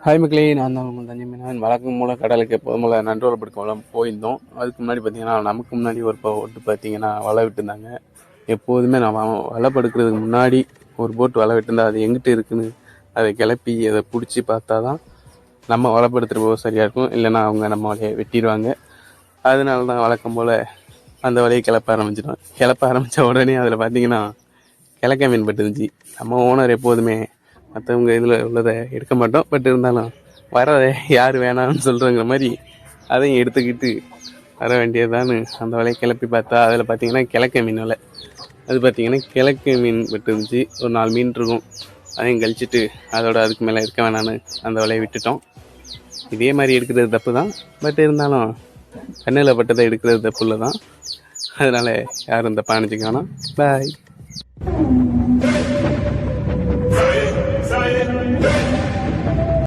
Hi மக்களே, நான் தான் உங்கள் தனி மீனவன். வழக்கம் மூலம் கடலுக்கு எப்போதும் போல நண்டு வலை பிடிக்க வலை போயிருந்தோம். அதுக்கு முன்னாடி பார்த்தீங்கன்னா நமக்கு முன்னாடி ஒரு போட்டு பார்த்தீங்கன்னா வலை விட்டுருந்தாங்க. எப்போதுமே நம்ம வலை படுக்கிறதுக்கு முன்னாடி ஒரு போட்டு வலை விட்டுருந்தா அது எங்கிட்ட இருக்குன்னு அதை கிளப்பி அதை பிடிச்சி பார்த்தா தான் நம்ம வலை படுத்துகிற போது சரியாக இருக்கும். இல்லைன்னா அவங்க நம்ம வலையை வெட்டிடுவாங்க. அதனால தான் வழக்கம் போல் அந்த வலையை கிளப்ப ஆரம்பிச்சிடுவேன். கிளப்ப ஆரம்பித்த உடனே அதில் பார்த்தீங்கன்னா கிழக்க மீன் பட்டுருந்துச்சு. நம்ம ஓனர் எப்போதுமே மற்றவங்க இதில் உள்ளதை எடுக்க மாட்டோம். பட் இருந்தாலும் வரதை யார் வேணாம்னு சொல்கிறங்கிற மாதிரி அதையும் எடுத்துக்கிட்டு வர வேண்டியதான்னு அந்த வலையை கிளப்பி பார்த்தா அதில் பார்த்தீங்கன்னா கிழக்க மீன் வலை. அது பார்த்தீங்கன்னா கிழக்க மீன் பட்டுருந்துச்சு. ஒரு 4 மீன் இருக்கும். அதையும் கழிச்சிட்டு அதோட அதுக்கு மேலே இருக்க வேணான்னு அந்த வலையை விட்டுட்டோம். இதே மாதிரி எடுக்கிறது தப்பு தான். பட் இருந்தாலும் கண்ணில் பட்டதை எடுக்கிறது தப்பு இல்லை தான். அதனால் யாரும் தப்பாக நினச்சிக்க வேணாம். பாய்.